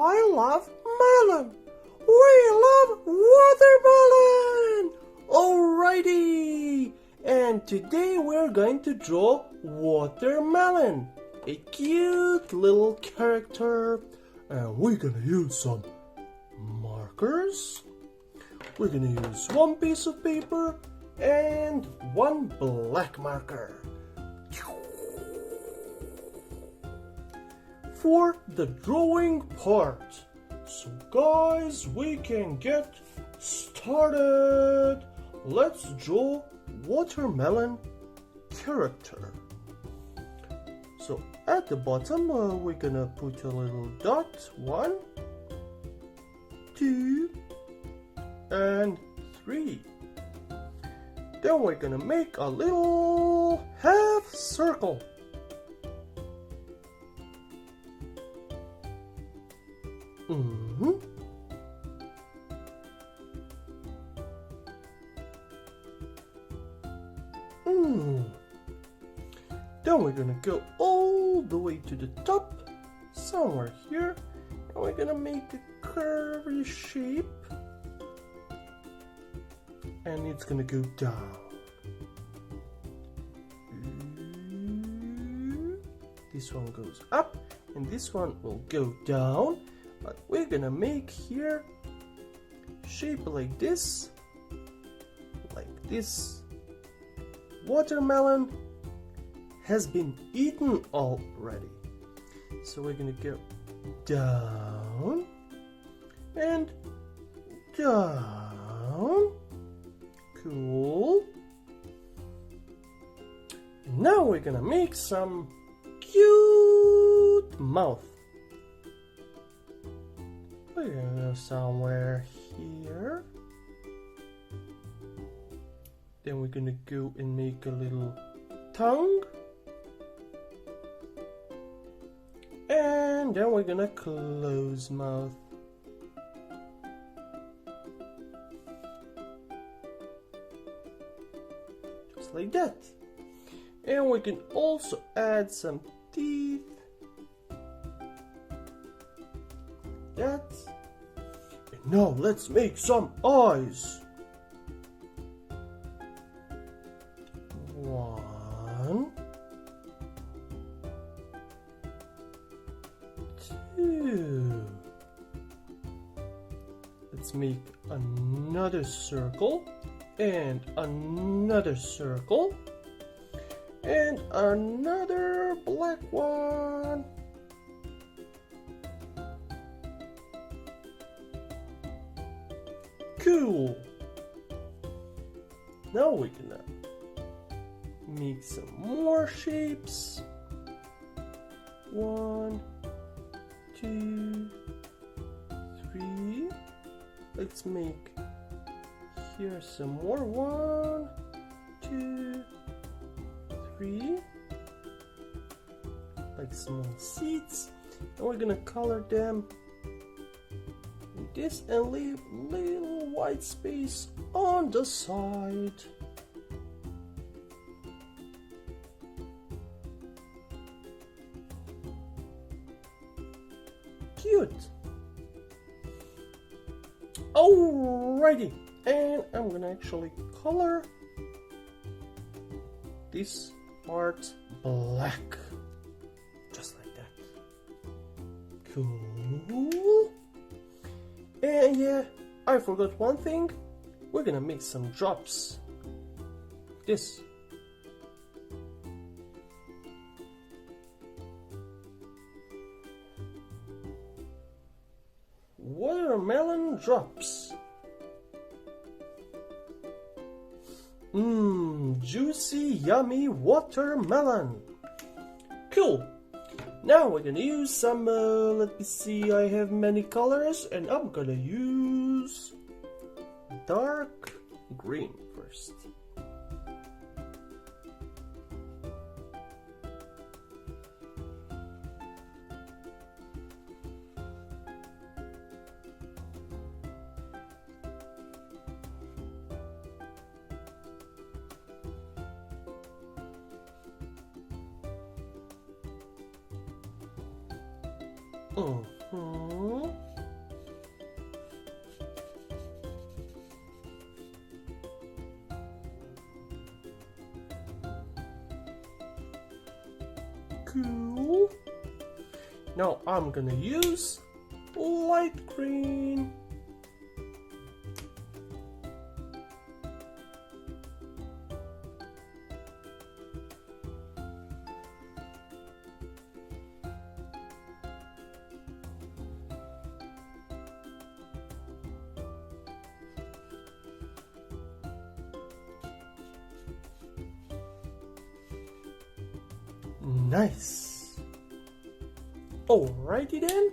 I love melon. We love watermelon. Alrighty. And today we're going to draw watermelon. A cute little character. And we're gonna use some markers. We're gonna use one piece of paper and one black marker. For the drawing part. So guys, we can get started. Let's draw watermelon character. So at the bottom, we're gonna put a little dot. 1, 2, and 3. Then we're gonna make a little half circle. Then we're gonna go all the way to the top, somewhere here, and we're gonna make a curvy shape, and it's gonna go down. This one goes up, and this one will go down, but we're gonna make here shape like this. Watermelon has been eaten already, so we're gonna go down and down. Cool. Now we're gonna make some cute mouth. We're gonna go somewhere here. Then we're gonna go and make a little tongue. And then we're gonna close mouth. Just like that. And we can also add some teeth. That. And now let's make some eyes. 1, 2. Let's make another circle and another circle and another black one. Cool. Now we can make some more shapes. 1, 2, 3. Let's make here some more. 1, 2, 3. Like small seeds. And we're gonna color them like this and leave little white space on the side. Cute. Alrighty, and I'm gonna actually color this part black, just like that. Cool. And yeah, I forgot one thing. We're gonna make some drops. This. Watermelon drops. Juicy, yummy watermelon. Cool. Now we're gonna use some, let me see, I have many colors and I'm gonna use dark green first. Cool. Now I'm gonna use light green. Nice. Alrighty then.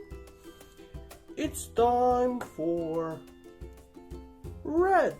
It's time for red.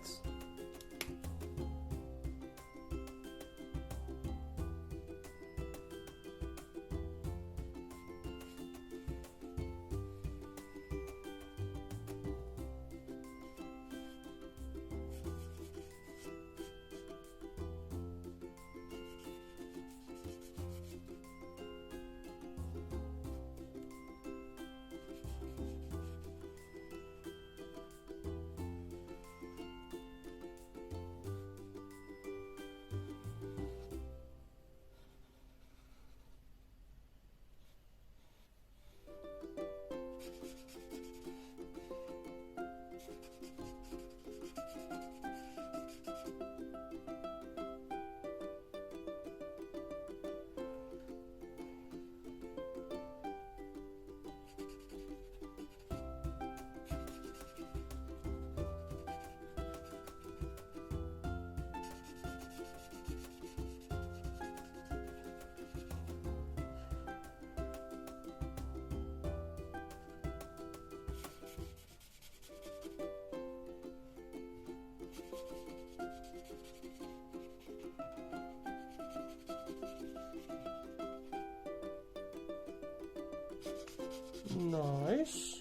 Nice.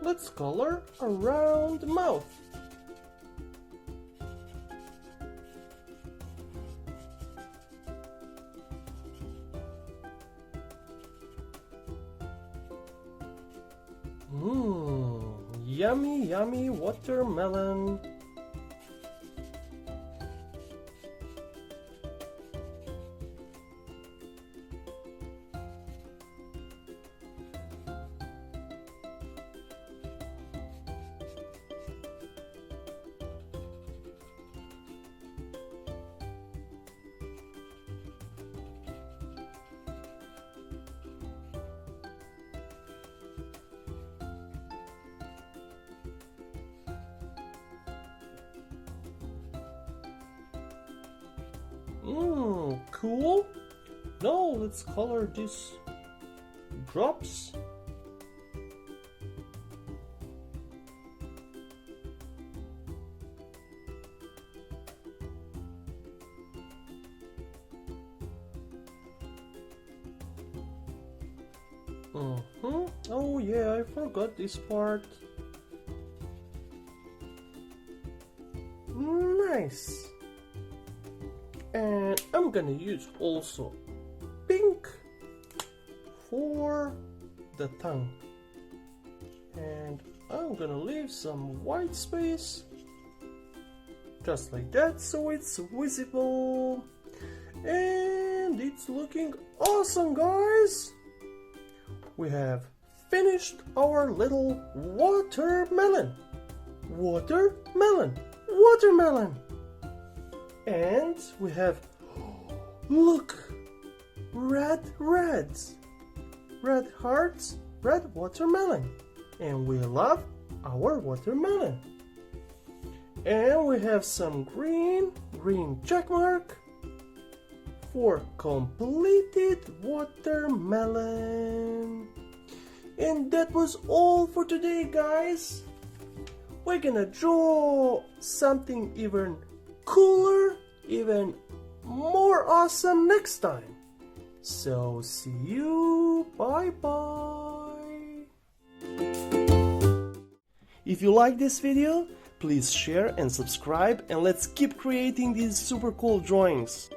Let's color around the mouth. Yummy, yummy watermelon. Cool. Now let's color these drops. Oh yeah, I forgot this part. Nice. And I'm gonna use also pink for the tongue. And I'm gonna leave some white space, just like that, so it's visible. And it's looking awesome, guys! We have finished our little watermelon. Watermelon. Watermelon. And we have, look, red hearts, red watermelon. And we love our watermelon. And we have some green check mark for completed watermelon. And that was all for today, guys. We're gonna draw something even cooler, even more awesome next time. So see you, bye bye. If you like this video, please share and subscribe, and let's keep creating these super cool drawings.